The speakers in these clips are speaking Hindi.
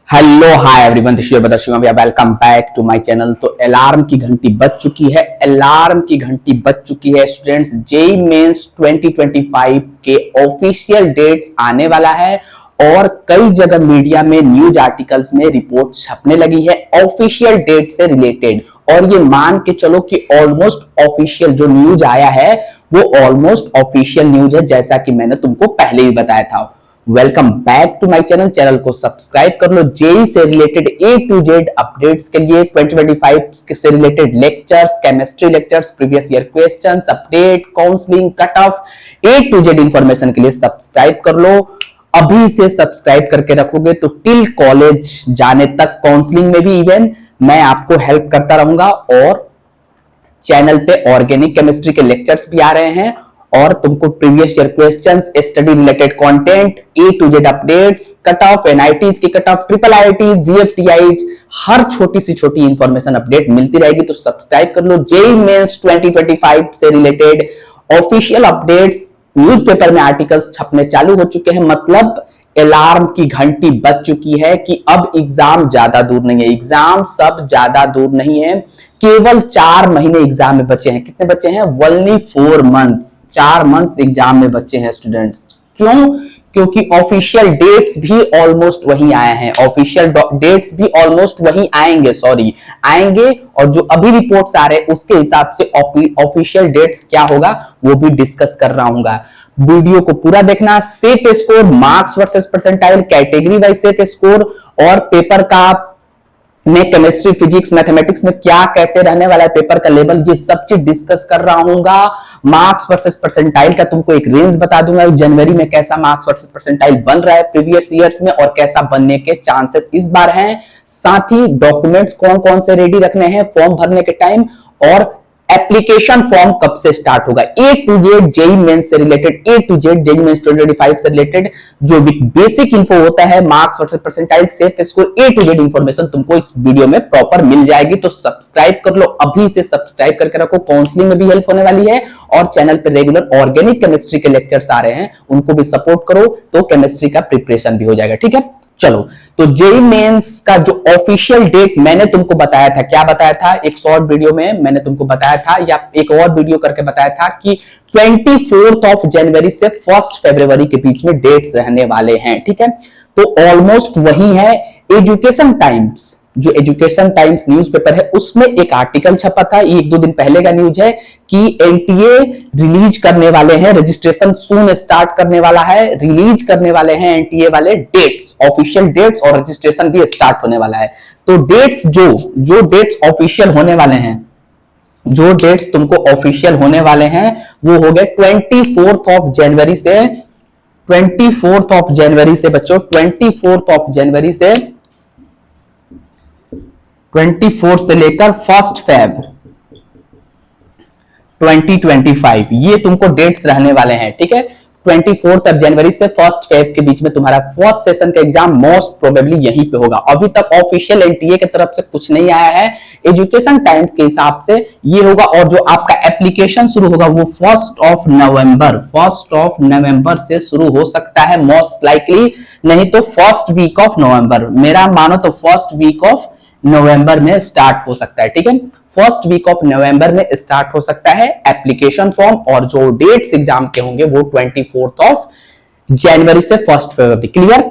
Hello hi everyone, this is Badar welcome back to my channel. तो अलार्म की घंटी बज चुकी है। अलार्म की घंटी बज चुकी है स्टूडेंट्स। जेईई मेंस 2025 के ऑफिशियल डेट्स आने वाला है और कई जगह मीडिया में न्यूज आर्टिकल्स में रिपोर्ट छपने लगी है ऑफिशियल डेट से रिलेटेड। और ये मान के चलो कि ऑलमोस्ट ऑफिशियल जो न्यूज आया है वो ऑलमोस्ट ऑफिशियल न्यूज है, जैसा कि मैंने तुमको पहले भी बताया था। Welcome back to my channel. Channel को सब्सक्राइब कर लो। जेईई से related A to Z updates के लिए 2025 से related lectures, chemistry lectures, previous year questions, update, counselling, cut off, A to Z information के लिए सब्सक्राइब कर लो। अभी से सब्सक्राइब करके रखोगे तो टिल कॉलेज जाने तक, काउंसलिंग में भी इवन मैं आपको हेल्प करता रहूंगा। और चैनल पे ऑर्गेनिक केमिस्ट्री के लेक्चर्स भी आ रहे हैं और तुमको previous year questions, study related content, A to Z updates, cut off, NITs की cut off, triple IIT, GFTI, हर छोटी सी छोटी इंफॉर्मेशन अपडेट मिलती रहेगी। तो सब्सक्राइब कर लो। जेईई मेंस 2025 से रिलेटेड ऑफिशियल अपडेट्स, न्यूज़पेपर में आर्टिकल्स छपने चालू हो चुके हैं। मतलब अलार्म की घंटी बज चुकी है कि अब एग्जाम ज्यादा दूर नहीं है। एग्जाम सब ज्यादा दूर नहीं है। केवल 4 महीने एग्जाम में बचे हैं। कितने बचे हैं? Only 4 months. 4 मंथ्स एग्जाम में बचे हैं स्टूडेंट्स। क्यों? क्योंकि ऑफिशियल डेट्स भी ऑलमोस्ट वही आए हैं। ऑफिशियल डेट्स भी ऑलमोस्ट वही आएंगे। और जो अभी रिपोर्ट्स आ रहे हैं उसके हिसाब से ऑफिशियल डेट्स क्या होगा वो भी डिस्कस कर रहा हूंगा। वीडियो को पूरा देखना। Safe score, marks versus percentile, category wise safe score और पेपर का में केमिस्ट्री, फिजिक्स, मैथमेटिक्स में क्या कैसे रहने वाला है पेपर का लेवल, ये सब चीज डिस्कस कर रहा हूंगा। मार्क्स वर्सेस परसेंटाइल का तुमको एक रेंज बता दूंगा। जनवरी में कैसा मार्क्स वर्सेस परसेंटाइल बन रहा है प्रीवियस ईयर्स में और कैसा बनने के चांसेस इस बार हैं। साथ ही डॉक्यूमेंट्स कौन कौन से रेडी रखने हैं फॉर्म भरने के टाइम, और एप्लीकेशन फॉर्म कब से स्टार्ट होगा। A to Z JEE Mains से related, A to Z JEE Mains 2025 से रिलेटेड जो भी बेसिक इंफो होता है, marks versus percentile, safe score, A to Z information तुमको इस वीडियो में प्रॉपर मिल जाएगी। तो सब्सक्राइब कर लो। अभी से सब्सक्राइब करके रखो। काउंसलिंग में भी हेल्प होने वाली है और चैनल पे रेगुलर ऑर्गेनिक केमिस्ट्री के लेक्चर्स आ रहे हैं, उनको भी सपोर्ट करो तो केमिस्ट्री का प्रिपरेशन भी हो जाएगा। ठीक है, चलो। तो जेईई मेंस का जो ऑफिशियल डेट मैंने तुमको बताया था, क्या बताया था? एक शॉर्ट वीडियो में मैंने तुमको बताया था या एक और वीडियो करके बताया था कि 24 जनवरी से 1 फरवरी के बीच में डेट्स रहने वाले हैं। ठीक है, तो ऑलमोस्ट वही है। एजुकेशन टाइम्स, जो एजुकेशन टाइम्स न्यूज़पेपर है उसमें एक आर्टिकल छपा था, ये 1-2 दिन पहले का न्यूज है कि एनटीए रिलीज करने वाले हैं, रजिस्ट्रेशन सून स्टार्ट करने वाला है, रिलीज करने वाले हैं एनटीए वाले डेट्स, ऑफिशियल डेट्स, और रजिस्ट्रेशन भी स्टार्ट होने वाला है। तो डेट्स जो डेट्स ऑफिशियल होने वाले हैं, जो डेट्स तुमको ऑफिशियल होने वाले हैं वो हो गए 24 जनवरी से, 24 जनवरी से बच्चों, 24 जनवरी से 24 से लेकर 1 फेब 2025 ये तुमको डेट्स रहने वाले हैं। ठीक है, 24 जनवरी से 1 फेब के बीच में तुम्हारा फर्स्ट सेशन का एग्जाम मोस्ट प्रोबेबली यहीं पे होगा। अभी तक ऑफिशियल एनटीए की तरफ से कुछ नहीं आया है। एजुकेशन टाइम्स के हिसाब से ये होगा। और जो आपका एप्लीकेशन शुरू होगा वो 1 नवंबर से शुरू हो सकता है मोस्ट लाइकली, नहीं तो फर्स्ट वीक ऑफ नवंबर। मेरा मानो तो फर्स्ट वीक ऑफ नवंबर में स्टार्ट हो सकता है। ठीक है, फर्स्ट वीक ऑफ नवंबर में स्टार्ट हो सकता है एप्लीकेशन फॉर्म। और जो डेट्स एग्जाम के होंगे वो 24 जनवरी से 1 फरवरी। क्लियर?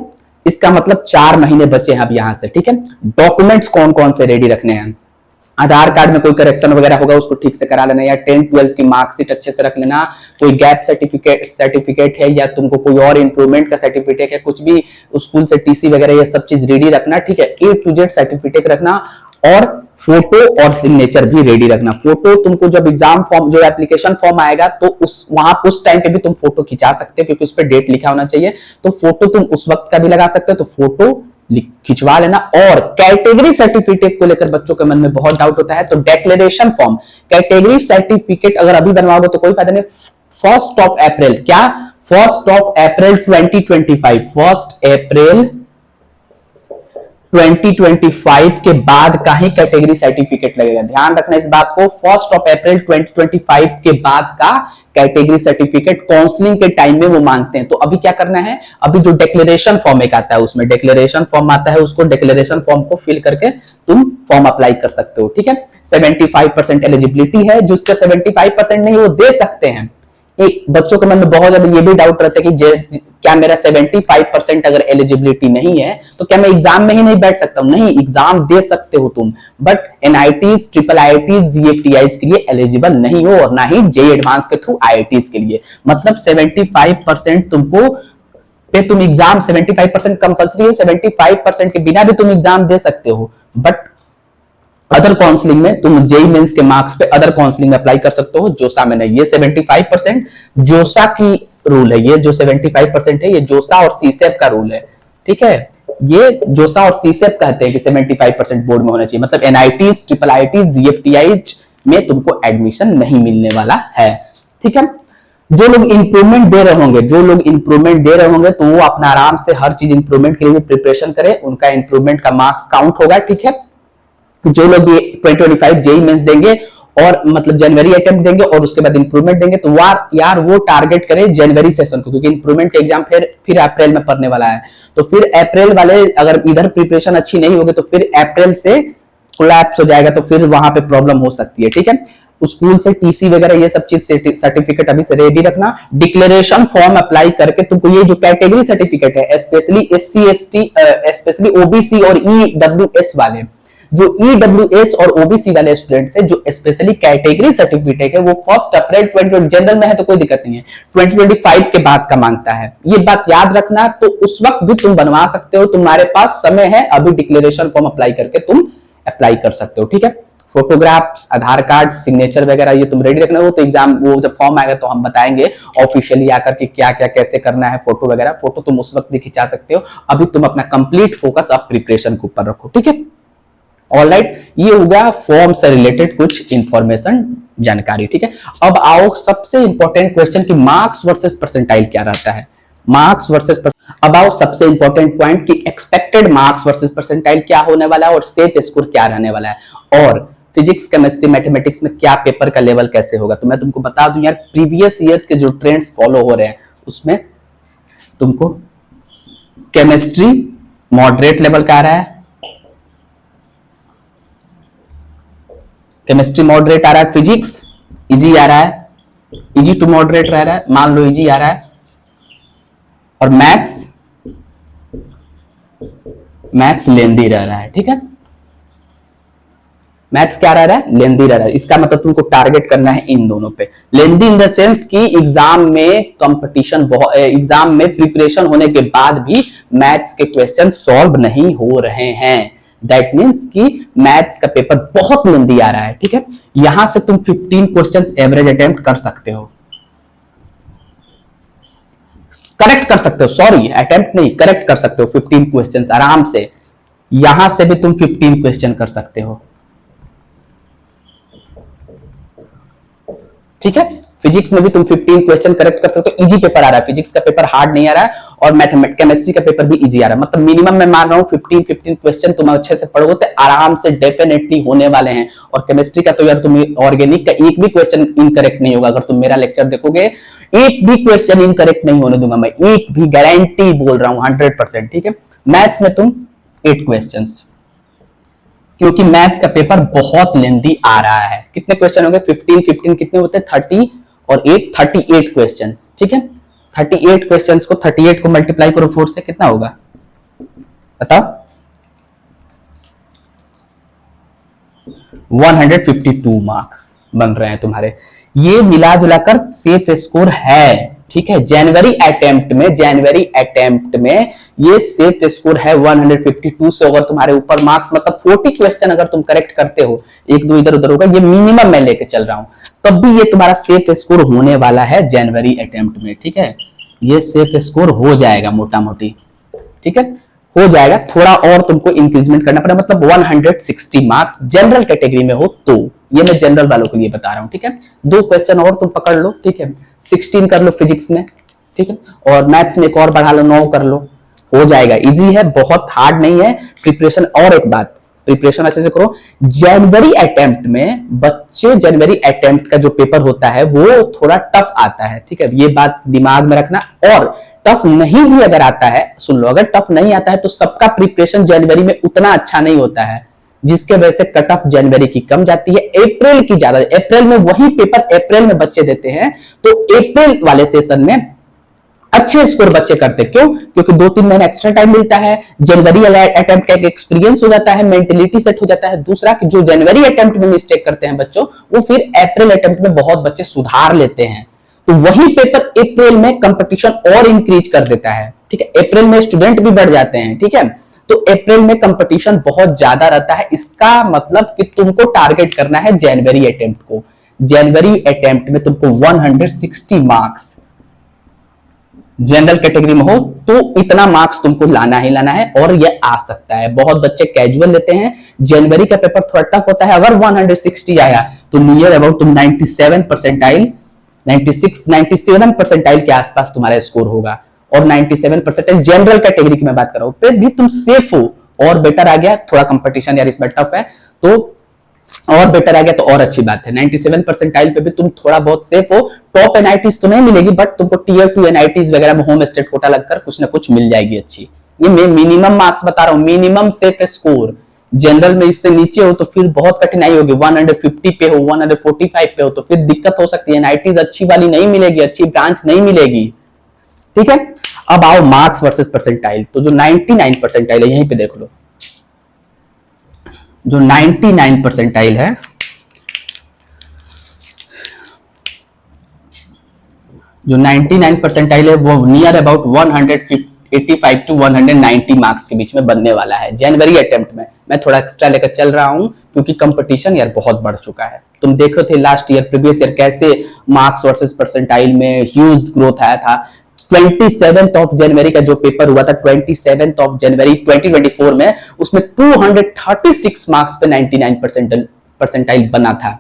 इसका मतलब 4 महीने बचे हैं अब यहां से। ठीक है, डॉक्यूमेंट्स कौन कौन से रेडी रखने हैं? आधार कार्ड में कोई करेक्शन वगैरह होगा उसको ठीक से करा लेना, या 10th-12th की मार्कशीट अच्छे से रख लेना। कोई गैप सर्टिफिकेट है या तुमको कोई और इंप्रूवमेंट का सर्टिफिकेट है, कुछ भी स्कूल से टीसी वगैरह ये सब चीज रेडी रखना। ठीक है, A to Z सर्टिफिकेट रखना और फोटो और सिग्नेचर भी रेडी रखना। फोटो तुमको जब एग्जाम फॉर्म, जो एप्लीकेशन फॉर्म आएगा तो उस टाइम पे भी तुम फोटो खिंचा सकते हो क्योंकि उस पर डेट लिखा होना चाहिए। तो फोटो तुम उस वक्त का भी लगा सकते हो, तो फोटो खिंचवा लेना। और कैटेगरी सर्टिफिकेट को लेकर बच्चों के मन में बहुत डाउट होता है, तो डिक्लेरेशन फॉर्म, कैटेगरी सर्टिफिकेट अगर अभी बनवाओगे तो कोई फायदा नहीं। 1 अप्रैल, क्या 1 अप्रैल 2025, 1 अप्रैल 2025 के बाद का ही कैटेगरी सर्टिफिकेट लगेगा। ध्यान रखना इस बात को, 1 अप्रैल 2025 के बाद का कैटेगरी सर्टिफिकेट काउंसलिंग के टाइम में वो मांगते हैं। तो अभी क्या करना है, अभी जो डिक्लेरेशन फॉर्म एक आता है, उसमें डिक्लेरेशन फॉर्म आता है, उसको डिक्लेरेशन फॉर्म को फिल करके तुम फॉर्म अप्लाई कर सकते हो। ठीक है, 75% एलिजिबिलिटी है, जिसका 75% नहीं वो दे सकते हैं। एक बच्चों के मन में बहुत ज्यादा ये भी डाउट रहता है कि क्या मेरा 75% अगर एलिजिबिलिटी नहीं है तो क्या मैं एग्जाम में ही नहीं बैठ सकता हूं? नहीं, एग्जाम दे सकते हो तुम, बट एनआईटीज, ट्रिपल आईआईटीज, जीएफटीआईज के लिए एलिजिबल नहीं हो, और ना ही जेई एडवांस के थ्रू आईआईटीज के लिए। मतलब 75% तुमको पे तुम एग्जाम 75% कंपल्सरी है, 75% के बिना भी तुम एग्जाम दे सकते हो, बट अदर काउंसलिंग में तुम जेई मेंस के मार्क्स पे अदर काउंसलिंग में अप्लाई कर सकते हो। जोसा में नहीं, ये 75% जोसा की रूल है। ये जो 75% है ये जोसा और सीसेप का रूल है। ठीक है, ये जोसा और सीसेप कहते हैं कि 75% बोर्ड में होना चाहिए। मतलब एनआईटीज, ट्रिपल आईटीज, जीएफटीआईज में तुमको एडमिशन नहीं मिलने वाला है। ठीक है, जो लोग इंप्रूवमेंट दे रहे होंगे, तो वो अपना आराम से हर चीज इंप्रूवमेंट के लिए प्रिपरेशन करें, उनका इंप्रूवमेंट का मार्क्स काउंट होगा। ठीक है, जो लोग ये 2025 जेई मेंस देंगे और मतलब जनवरी अटेम्प्ट देंगे और उसके बाद इंप्रूवमेंट देंगे, तो यार वो टारगेट करें जनवरी सेशन को, क्योंकि इंप्रूवमेंट का एग्जाम फिर अप्रैल में पड़ने वाला है। तो फिर अप्रैल वाले अगर इधर प्रिपरेशन अच्छी नहीं होगी तो फिर अप्रैल से कोलैप्स हो जाएगा, तो फिर वहां पे प्रॉब्लम हो सकती है। ठीक है, स्कूल से टीसी वगैरह ये सब चीज सर्टिफिकेट अभी से रेडी रखना। डिक्लेरेशन फॉर्म अप्लाई करके तुमको ये जो कैटेगरी सर्टिफिकेट है, specially SC ST, specially OBC और ईडब्ल्यूएस वाले, जो ईडब्ल्यूएस और ओबीसी वाले स्टूडेंट्स हैं, जो स्पेशली कैटेगरी सर्टिफिकेट है, वो 1 अप्रैल 2020 जनरल में है तो कोई दिक्कत नहीं है, 2025 के बाद का मांगता है। ये बात याद रखना। तो उस वक्त भी तुम बनवा सकते हो, तुम्हारे पास समय है, अभी डिक्लेरेशन फॉर्म अप्लाई करके तुम अप्लाई कर सकते हो। ठीक है, फोटोग्राफ्स, आधार कार्ड, सिग्नेचर वगैरह ये तुम रेडी रखना। वो तो एग्जाम, वो जब फॉर्म आएगा तो हम बताएंगे ऑफिशियली आकर के क्या क्या कैसे करना है। फोटो वगैरह, फोटो तुम उस वक्त भी खिंचा सकते हो, अभी तुम अपना कंप्लीट फोकस अब प्रिपरेशन के ऊपर रखो। ठीक है, ऑलराइट, ये हो गया फॉर्म से रिलेटेड कुछ इंफॉर्मेशन, जानकारी। ठीक है, अब आओ सबसे इंपॉर्टेंट क्वेश्चन कि मार्क्स वर्सेस परसेंटाइल क्या रहता है। मार्क्स वर्सेस, अब आओ सबसे इंपॉर्टेंट पॉइंट कि एक्सपेक्टेड मार्क्स वर्सेस परसेंटाइल क्या होने वाला है और सेफ स्कोर क्या रहने वाला है, और फिजिक्स, केमिस्ट्री, मैथमेटिक्स में क्या पेपर का लेवल कैसे होगा। तो मैं तुमको बता दूं यार, प्रीवियस ईयर्स के जो ट्रेंड्स फॉलो हो रहे हैं उसमें तुमको केमिस्ट्री मॉडरेट लेवल का आ रहा है, केमिस्ट्री मॉडरेट आ रहा है, फिजिक्स इजी आ रहा है, इजी टू मॉडरेट रह रहा है, मान लो इजी आ रहा है, और मैथ्स लेंदी रह रहा है। ठीक है, मैथ्स क्या रह रहा है, लेंदी रह रहा है। इसका मतलब तुमको टारगेट करना है इन दोनों पे। लेंदी इन द सेंस कि एग्जाम में कंपटीशन, एग्जाम में प्रिपरेशन होने के बाद भी मैथ्स के क्वेश्चन सॉल्व नहीं हो रहे हैं। दैट मीन्स कि मैथ्स का पेपर बहुत लेंदी आ रहा है। ठीक है, यहां से तुम 15 क्वेश्चंस एवरेज अटेम्प्ट कर सकते हो, करेक्ट कर सकते हो, सॉरी अटेम्प्ट नहीं, करेक्ट कर सकते हो 15 क्वेश्चंस आराम से। यहां से भी तुम 15 क्वेश्चन कर सकते हो। ठीक है, फिजिक्स में भी तुम 15 क्वेश्चन करेक्ट कर सकते हो। इजी पेपर आ रहा है, फिजिक्स का पेपर हार्ड नहीं आ रहा है, और मैथमेटिक्स, केमिस्ट्री का पेपर भी इजी आ रहा है। मतलब मिनिमम मैं मान रहा हूँ 15 क्वेश्चन तुम अच्छे से पढ़ोगे तो आराम से डेफिनेटली होने वाले हैं। और केमिस्ट्री का तो यार तुम ऑर्गेनिक का एक भी क्वेश्चन इनकरेक्ट नहीं होगा। अगर तुम मेरा लेक्चर देखोगे, एक भी क्वेश्चन इनकरेक्ट नहीं होने दूंगा मैं, एक भी, गारंटी बोल रहा हूँ 100%। ठीक है, मैथ्स में तुम 8 क्वेश्चन, क्योंकि मैथ्स का पेपर बहुत लेंदी आ रहा है। कितने क्वेश्चन होंगे, 15 कितने होते हैं, 30 और 8, 38 क्वेश्चंस। ठीक है, 38 क्वेश्चंस को 38 को मल्टीप्लाई करो 4 से, कितना होगा बताओ, 152 मार्क्स बन रहे हैं तुम्हारे। ये मिला जुलाकर सेफ स्कोर है। ठीक है, जनवरी अटेम्प्ट में ये सेफ स्कोर है 152 से। अगर तुम्हारे ऊपर मार्क्स, मतलब 40 क्वेश्चन अगर तुम करेक्ट करते हो, एक दो इधर उधर होगा, ये मिनिमम मैं लेके चल रहा हूं, तब भी ये तुम्हारा सेफ स्कोर होने वाला है जनवरी अटेम्प्ट में। ठीक है, ये सेफ स्कोर हो जाएगा मोटा मोटी। ठीक है, हो जाएगा, थोड़ा और तुमको इंक्रीजमेंट करना पड़ेगा, मतलब 160 मार्क्स जनरल कैटेगरी में हो तो। ये मैं जनरल वालों के लिए बता रहा हूं। ठीक है, 2 क्वेश्चन और तुम पकड़ लो। ठीक है, 16 कर लो फिजिक्स में। ठीक है, और मैथ्स में एक और बढ़ा लो, 9 कर लो। हो जाएगा, इजी है, बहुत हार्ड नहीं है प्रिपरेशन। और एक बात, प्रिपरेशन अच्छे से करो। जनवरी अटेम्प्ट में बच्चे, जनवरी अटेम्प्ट का जो पेपर होता है वो थोड़ा टफ आता है, ठीक है, ये बात दिमाग में रखना। और टफ नहीं भी अगर आता है, सुन लो, अगर टफ नहीं आता है तो सबका प्रिपरेशन जनवरी में उतना अच्छा नहीं होता है, जिसके वजह से कट ऑफ जनवरी की कम जाती है, अप्रैल की ज्यादा। अप्रैल में वही पेपर अप्रैल में बच्चे देते हैं, तो अप्रैल वाले सेशन में अच्छे स्कोर बच्चे करते। क्यों? क्योंकि 2-3 महीने एक्स्ट्रा टाइम मिलता है, जनवरी अटेम्प्ट का एक एक्सपीरियंस हो जाता है, मेंटेलिटी सेट हो जाता है। दूसरा कि जो जनवरी अटेम्प्ट में मिस्टेक करते हैं बच्चों, वो फिर अप्रैल अटेम्प्ट में बहुत बच्चे सुधार लेते हैं, तो वही पेपर अप्रैल में कंपटीशन और इंक्रीज कर देता है, ठीक है। अप्रैल में स्टूडेंट भी बढ़ जाते हैं, ठीक है, तो अप्रैल में कंपटीशन बहुत ज्यादा रहता है। इसका मतलब कि तुमको टारगेट करना है जनवरी अटेम्प्ट को। जनवरी अटेम्प्ट में तुमको 160 मार्क्स, जनरल कैटेगरी में हो तो इतना मार्क्स तुमको लाना ही लाना है, और ये आ सकता है। बहुत बच्चे कैजुअल लेते हैं, जनवरी का पेपर थोड़ा टफ होता है। अगर 160 आया तो नियर अबाउट तुम 97 परसेंटाइल, 97 परसेंटाइल के आसपास तुम्हारा स्कोर होगा। और 97 परसेंटाइल जनरल कैटेगरी की मैं बात कर रहा हूं, फिर भी तुम सेफ हो। और बेटर आ गया, थोड़ा कंपटीशन यार इसमें टफ है, तो और बेटर आ गया तो और अच्छी बात है। 97 परसेंटाइल पे भी तुम थोड़ा बहुत सेफ हो। टॉप एनआईटीज तो नहीं मिलेगी, बट तुमको टियर 2 एनआईटीज वगैरह में होम स्टेट कोटा लगकर कुछ ना कुछ मिल जाएगी अच्छी। ये मैं मिनिमम मार्क्स बता रहा हूं, मिनिमम सेफ स्कोर। जनरल में इससे नीचे हो तो फिर बहुत कठिनाई होगी, 150 पे हो, 145 पे हो तो फिर दिक्कत हो सकती है, एनआईटीज अच्छी वाली नहीं मिलेगी, अच्छी ब्रांच नहीं मिलेगी, ठीक है। अब आओ मार्क्स वर्सेस परसेंटाइल। तो जो 99 परसेंटाइल है, यहीं पे देख लो, जो 99 परसेंटाइल है, जो 99 परसेंटाइल है वो नियर अबाउट 185 टू 190 मार्क्स के बीच में बनने वाला है जनवरी अटेम्प्ट में। मैं थोड़ा एक्स्ट्रा लेकर चल रहा हूं क्योंकि कंपटीशन यार बहुत बढ़ चुका है। तुम देखो थे लास्ट ईयर, प्रीवियस ईयर कैसे मार्क्स वर्सेस परसेंटाइल में ह्यूज ग्रोथ आया था। 27 ऑफ जनवरी का जो पेपर हुआ था, 27 ऑफ जनवरी 2024 में, उसमें 236 मार्क्स पे 99 परसेंटाइल बना था।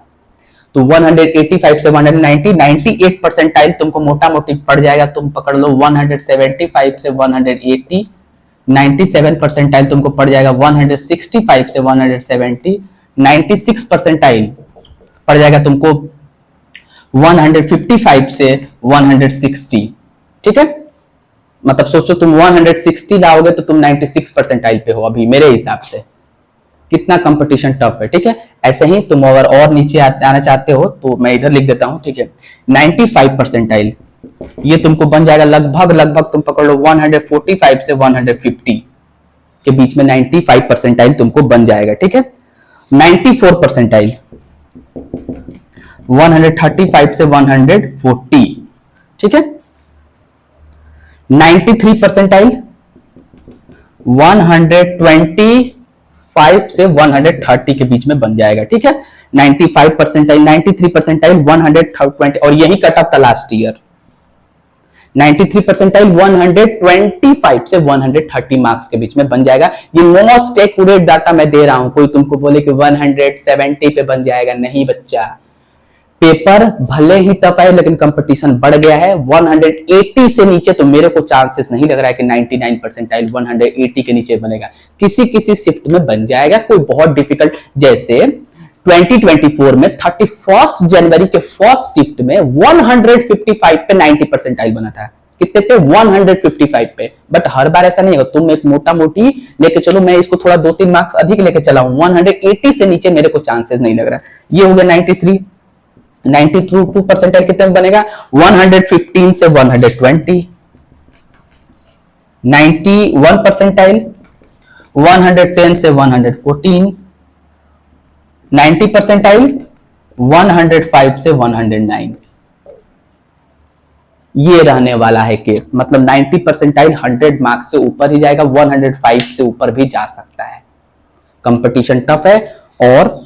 तो 185 से 190, 98 परसेंटाइल तुमको मोटा मोटी पड़ जाएगा, तुम पकड़ लो 175 से 180, 97 परसेंटाइल तुमको पड़ जाएगा 165 से 170, 96 परसेंटाइल पड़ जाएगा तुमको 155 से 160, ठीक है। मतलब सोचो तुम 160 लाओगे तो तुम 96 परसेंटाइल पे हो अभी मेरे हिसाब से। कितना कंपटीशन टफ है, ठीक है। ऐसे ही तुम अगर और नीचे आना चाहते हो तो मैं इधर लिख देता हूं, ठीक है। 95 परसेंटाइल ये तुमको बन जाएगा लगभग तुम पकड़ लो 145 से 150 के बीच में 95 परसेंटाइल तुमको बन जाएगा, ठीक है। 94 परसेंटाइल 135 से 140, ठीक है। 93 परसेंटाइल 125 से 130 के बीच में बन जाएगा, ठीक है। 95 परसेंटाइल, 93 परसेंटाइल 120, और यही कट ऑफ था लास्ट ईयर। 93 परसेंटाइल 125 से 130 मार्क्स के बीच में बन जाएगा। ये मोस्ट एक्यूरेट डाटा मैं दे रहा हूं, कोई तुमको बोले कि 170 पे बन जाएगा, नहीं बच्चा। पेपर भले ही टफ है लेकिन कंपटीशन बढ़ गया है। 180 से नीचे तो मेरे को चांसेस नहीं लग रहा है कि 99 परसेंटाइल 180 के नीचे बनेगा। किसी किसी शिफ्ट में बन जाएगा, कोई बहुत डिफिकल्ट, जैसे 2024 में 31 जनवरी के फर्स्ट शिफ्ट में 155 पे 90 परसेंटाइल बना था। कितने पे? 155 पे। बट हर बार ऐसा नहीं होगा, तुम एक मोटा मोटी लेके चलो, मैं इसको थोड़ा 2-3 मार्क्स अधिक लेके चला हूं। 180 से नीचे मेरे को चांसेस नहीं लग रहा। ये हो गया 93। 92 परसेंटाइल कितने में बनेगा? 115 से 120। 91 परसेंटाइल 110 से 114। 90 परसेंटाइल 105 से 109। ये रहने वाला है केस। मतलब 90 परसेंटाइल 100 मार्क्स से ऊपर ही जाएगा, 105 से ऊपर भी जा सकता है। कंपटीशन टफ है। और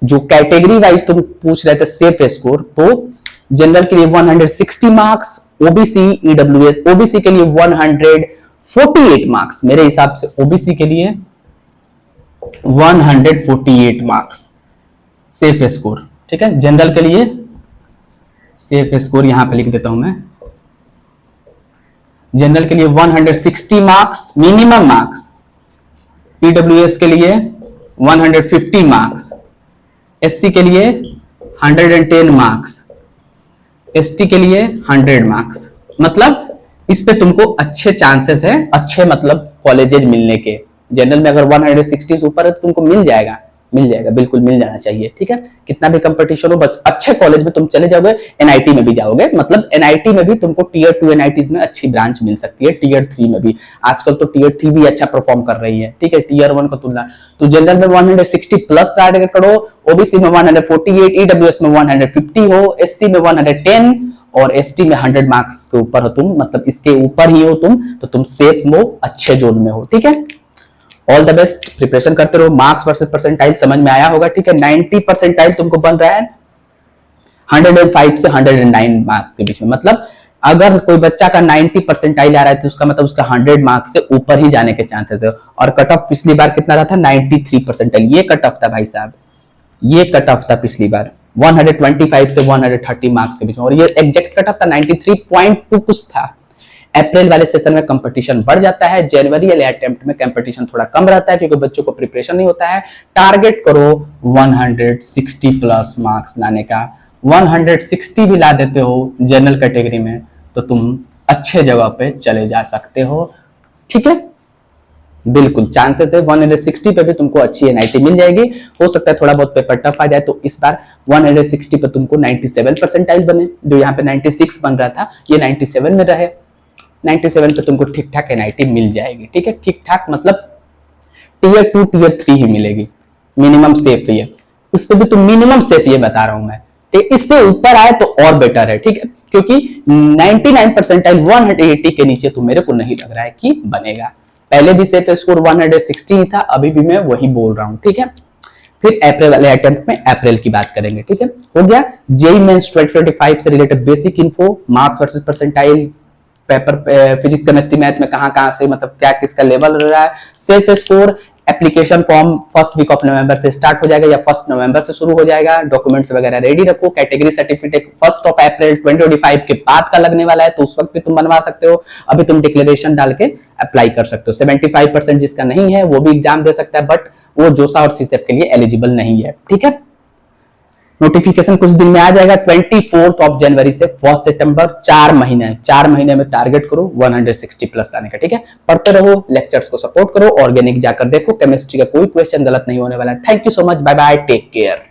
जो कैटेगरी वाइज तुम पूछ रहे थे सेफ स्कोर, तो जनरल के लिए 160 मार्क्स, ओबीसी ईडब्ल्यूएस ओबीसी के लिए 148 मार्क्स, मेरे हिसाब से ओबीसी के लिए 148 मार्क्स सेफ स्कोर, ठीक है। जनरल के लिए सेफ स्कोर यहां पे लिख देता हूं मैं जनरल के लिए 160 मार्क्स मिनिमम मार्क्स, ईडब्ल्यूएस के लिए 150 मार्क्स, एससी के लिए 110 मार्क्स, एसटी के लिए 100 मार्क्स। मतलब इस पे तुमको अच्छे चांसेस है, अच्छे मतलब कॉलेजेज मिलने के। जनरल में अगर 160 से ऊपर है तो तुमको मिल जाएगा, बिल्कुल मिल जाना चाहिए। ठीक है, कितना भी कंपटीशन हो, बस अच्छे कॉलेज में तुम चले जाओगे। एनआईटी में भी जाओगे, मतलब एनआईटी में भी तुमको टीयर 2 एनआईटीज में अच्छी ब्रांच मिल सकती है, टीयर 3 में भी। आजकल तो टीयर 3 भी अच्छा परफॉर्म कर रही है, ठीक है, टीयर 1 का तुलना। तो जनरल में 160 प्लस टारगेट करो, ओबीसी में 148, ईडब्ल्यूएस में 150 हो, एससी में 110 और एसटी में 100 मार्क्स के ऊपर हो तुम, मतलब इसके ऊपर ही हो तुम, तो तुम सेफ हो, अच्छे जोन में हो। ठीक है, ऑल द बेस्ट, प्रिपरेशन करते रहो। मार्क्स वर्सेस परसेंटाइल समझ में आया होगा। ठीक है, 90 परसेंटाइल तुमको बन रहा है 105 से 109 मार्क्स के बीच में। मतलब अगर कोई बच्चा का 90 परसेंटाइल आ रहा है तो उसका मतलब उसका 100 मार्क्स से ऊपर ही जाने के चांसेस है। और कट ऑफ पिछली बार कितना रहा था? 93 परसेंटाइल। ये कट ऑफ था भाई साहब, ये कट ऑफ था पिछली बार 125 से 130 मार्क्स के बीच में, और ये एग्जैक्ट कट ऑफ था 93.2 कुछ था। अप्रैल वाले सेशन में कंपटीशन बढ़ जाता है, जनवरी वाले अटेम्प्ट में कंपटीशन थोड़ा कम रहता है क्योंकि बच्चों को प्रिपरेशन नहीं होता है। टारगेट करो 160 प्लस मार्क्स लाने का। 160 भी ला देते हो जनरल कैटेगरी में तो तुम अच्छे जगह पे चले जा सकते हो। ठीक है, बिल्कुल चांसेस है 160 पे भी तुमको अच्छी एनआईटी मिल जाएगी। हो सकता है थोड़ा बहुत पेपर टफ आ जाए, तो इस बार 160 पे तुमको 97 परसेंटाइल बने, जो यहाँ पे 96 बन रहा था ये 97 में रहे। 97 पे तुमको ठीक ठाक एनआईटी मिल जाएगी। ठीक है, ठीक ठाक मतलब टीयर 2 टीयर 3 ही मिलेगी, मिनिमम सेफ ही है। उस पर भी तुम मिनिमम सेफ ये बता रहा हूं मैं, इससे ऊपर आए तो और बेटर है। ठीक है, क्योंकि 99 परसेंटाइल 180 के नीचे तो मेरे को नहीं लग रहा है कि बनेगा। पहले भी सेफ स्कोर 160 ही था, अभी भी मैं वही बोल रहा हूं। ठीक है, फिर अप्रैल वाले अटेम्प्ट में अप्रैल की बात करेंगे। ठीक है, हो गया जेईई मेंस 2025 से related basic info, marks versus percentile, paper physics chemistry math में कहां से मतलब क्या किसका लेवल रहा है, self score. Application form first week of November से स्टार्ट हो जाएगा या 1 नवंबर से शुरू हो जाएगा। डॉक्यूमेंट्स वगैरह रेडी रखो। कैटेगरी सर्टिफिकेट 1 अप्रैल 2025 के बाद का लगने वाला है, तो उस वक्त भी तुम बनवा सकते हो। अभी तुम डिक्लेरेशन डाल के अप्लाई कर सकते हो। 75% जिसका नहीं है वो भी एग्जाम दे सकता है, बट वो जोसा और सीसेप के लिए एलिजिबल नहीं है। ठीक है, नोटिफिकेशन कुछ दिन में आ जाएगा 24 जनवरी से 1 सितंबर। 4 महीने में टारगेट करो 160 प्लस लाने का। ठीक है, पढ़ते रहो, लेक्चर्स को सपोर्ट करो, ऑर्गेनिक जाकर देखो, केमिस्ट्री का कोई क्वेश्चन गलत नहीं होने वाला है। Thank you so much, bye bye, take care.